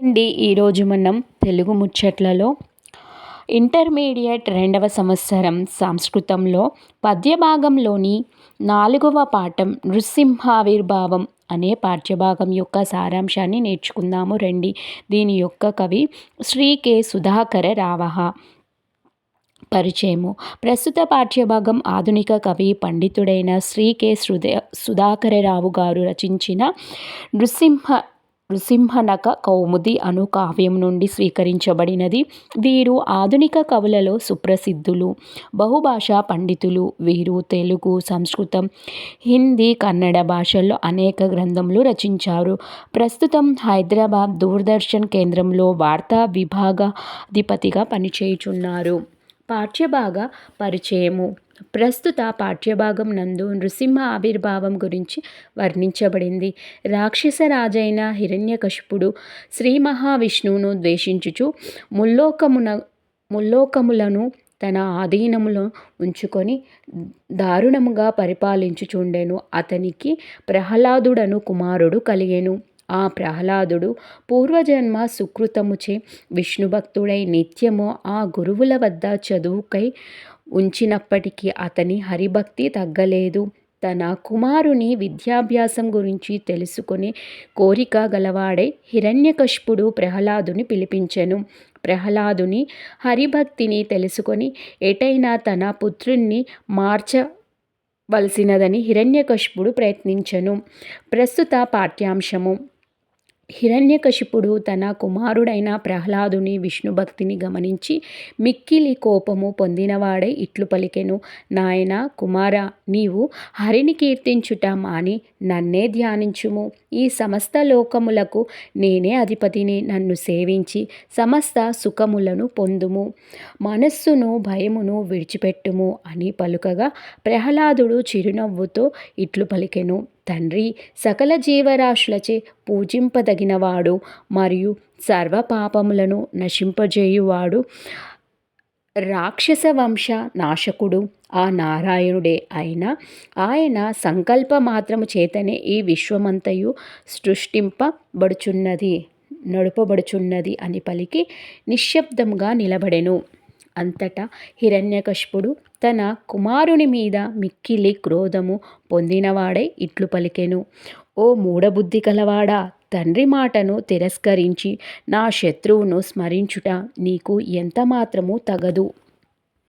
అండి ఈరోజు మనం తెలుగు ముచ్చట్లలో ఇంటర్మీడియట్ 2వ సంవత్సరం సంస్కృతంలో పద్యభాగంలోని 4వ పాఠం నృసింహావిర్భావం అనే పాఠ్యభాగం యొక్క సారాంశాన్ని నేర్చుకుందాము రండి. దీని యొక్క కవి శ్రీ కె సుధాకర రావహ. పరిచయము. ప్రస్తుత పాఠ్యభాగం ఆధునిక కవి పండితుడైన శ్రీ కె సుధాకరరావు గారు రచించిన నృసింహనక కౌముది అను కావ్యం నుండి స్వీకరించబడినది. వీరు ఆధునిక కవులలో సుప్రసిద్ధులు, బహుభాషా పండితులు. వీరు తెలుగు, సంస్కృతం, హిందీ, కన్నడ భాషల్లో అనేక గ్రంథములు రచించారు. ప్రస్తుతం హైదరాబాద్ దూరదర్శన్ కేంద్రంలో వార్తా విభాగాధిపతిగా పనిచేయుచున్నారు. పాఠ్యభాగ పరిచయము. ప్రస్తుత పాఠ్యభాగం నందు నృసింహ ఆవిర్భావం గురించి వర్ణించబడింది. రాక్షస రాజైన హిరణ్యకశిపుడు శ్రీ మహావిష్ణువును ద్వేషించుచు ముల్లోకములను తన ఆధీనములో ఉంచుకొని దారుణముగా పరిపాలించుచుండెను. అతనికి ప్రహ్లాదుడను కుమారుడు కలిగెను. ఆ ప్రహ్లాదుడు పూర్వజన్మ సుకృతముచే విష్ణుభక్తుడై నిత్యము ఆ గురువుల వద్ద చదువుకై ఉంచినప్పటికీ అతని హరిభక్తి తగ్గలేదు. తన కుమారుని విద్యాభ్యాసం గురించి తెలుసుకునే కోరిక గలవాడై హిరణ్యకశిపుడు ప్రహ్లాదుని పిలిపించెను. ప్రహ్లాదుని హరిభక్తిని తెలుసుకొని ఎటైనా తన పుత్రుణ్ణి మార్చవలసినదని హిరణ్యకశిపుడు ప్రయత్నించెను. ప్రస్తుత పాఠ్యాంశము. హిరణ్యకశిపుడు తన కుమారుడైన ప్రహ్లాదుని విష్ణుభక్తిని గమనించి మిక్కిలి కోపము పొందినవాడై ఇట్లు పలికెను. నాయనా కుమారా, నీవు హరిని కీర్తించుట మాని నన్నే ధ్యానించుము. ఈ సమస్త లోకములకు నేనే అధిపతిని. నన్ను సేవించి సమస్త సుఖములను పొందుము. మనస్సును భయమును విడిచిపెట్టుము అని పలుకగా ప్రహ్లాదుడు చిరునవ్వుతో ఇట్లు పలికెను. తండ్రి, సకల జీవరాశులచే పూజింపదగినవాడు మరియు సర్వ పాపములను నశింపజేయువాడు రాక్షస వంశ నాశకుడు ఆ నారాయణుడే అయిన ఆయన సంకల్ప మాత్రము చేతనే ఈ విశ్వమంతయు నడుపబడుచున్నది అని పలికి నిశ్శబ్దముగా నిలబడెను. అంతటా హిరణ్యకశిపుడు తన కుమారుని మీద మిక్కిలి క్రోధము పొందినవాడై ఇట్లు పలికెను. ఓ మూఢబుద్ధి కలవాడా, తండ్రి మాటను తిరస్కరించి నా శత్రువును స్మరించుట నీకు ఎంత మాత్రము తగదు.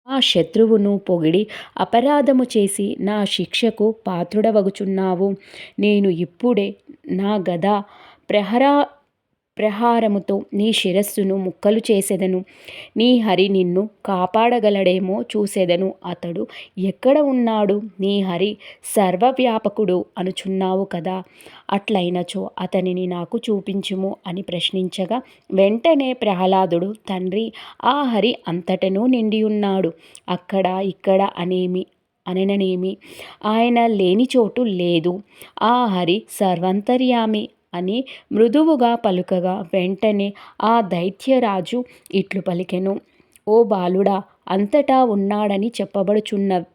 ఆ శత్రువును పొగిడి అపరాధము చేసి నా శిక్షకు పాత్రుడవగుచున్నావు. నేను ఇప్పుడే నా గదా ప్రహారముతో నీ శిరస్సును ముక్కలు చేసెదను. నీ హరి నిన్ను కాపాడగలడేమో చూసెదను. అతడు ఎక్కడ ఉన్నాడు? నీ హరి సర్వవ్యాపకుడు అనుచున్నావు కదా, అట్లయినచో అతనిని నాకు చూపించుము అని ప్రశ్నించగా వెంటనే ప్రహ్లాదుడు, తండ్రి, ఆ హరి అంతటను నిండియున్నాడు. అక్కడ ఇక్కడ అననేమి ఆయన లేని చోటు లేదు. ఆ హరి సర్వాంతర్యామి అని మృదువుగా పలుకగా వెంటనే ఆ దైత్యరాజు ఇట్లు పలికెను. ఓ బాలుడా, అంతటా ఉన్నాడని చెప్పబడుచున్నవు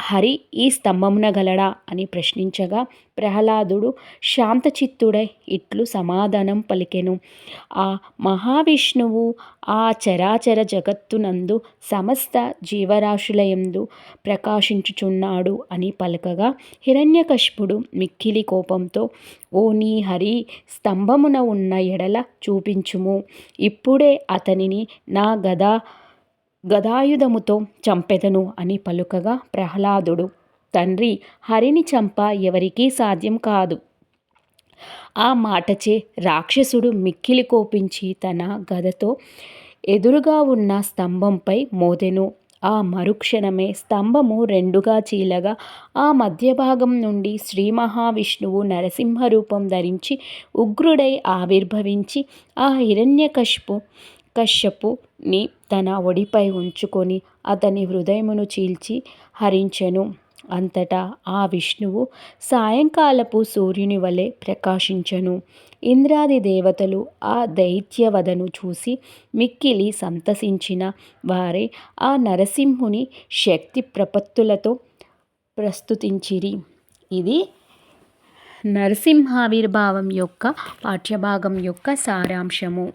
హరి ఈ స్తంభమున గలడా అని ప్రశ్నించగా ప్రహ్లాదుడు శాంతచిత్తుడై ఇట్లు సమాధానం పలికెను. ఆ మహావిష్ణువు ఆ చరాచర జగత్తునందు సమస్త జీవరాశులయందు ప్రకాశించుచున్నాడు అని పలకగా హిరణ్యకశిపుడు మిక్కిలి కోపంతో, ఓ నీ హరి స్తంభమున ఉన్న ఎడల చూపించుము. ఇప్పుడే అతనిని నా గదాయుధముతో చంపెదను అని పలుకగా ప్రహ్లాదుడు, తండ్రి, హరిని చంప ఎవరికీ సాధ్యం కాదు. ఆ మాటచే రాక్షసుడు మిక్కిలి కోపించి తన గదతో ఎదురుగా ఉన్న స్తంభంపై మోదెను. ఆ మరుక్షణమే స్తంభము రెండుగా చీలగా ఆ మధ్యభాగం నుండి శ్రీ మహావిష్ణువు నరసింహ రూపం ధరించి ఉగ్రుడై ఆవిర్భవించి ఆ హిరణ్యకశిపుని తన ఒడిపై ఉంచుకొని అతని హృదయమును చీల్చి హరించెను. అంతటా ఆ విష్ణువు సాయంకాలపు సూర్యుని వలె ప్రకాశించెను. ఇంద్రాది దేవతలు ఆ దైత్యవధను చూసి మిక్కిలి సంతసించిన వారే ఆ నరసింహుని శక్తి ప్రపత్తులతో ప్రస్తుతించిరి. ఇది నరసింహావిర్భావం యొక్క పాఠ్యభాగం యొక్క సారాంశము.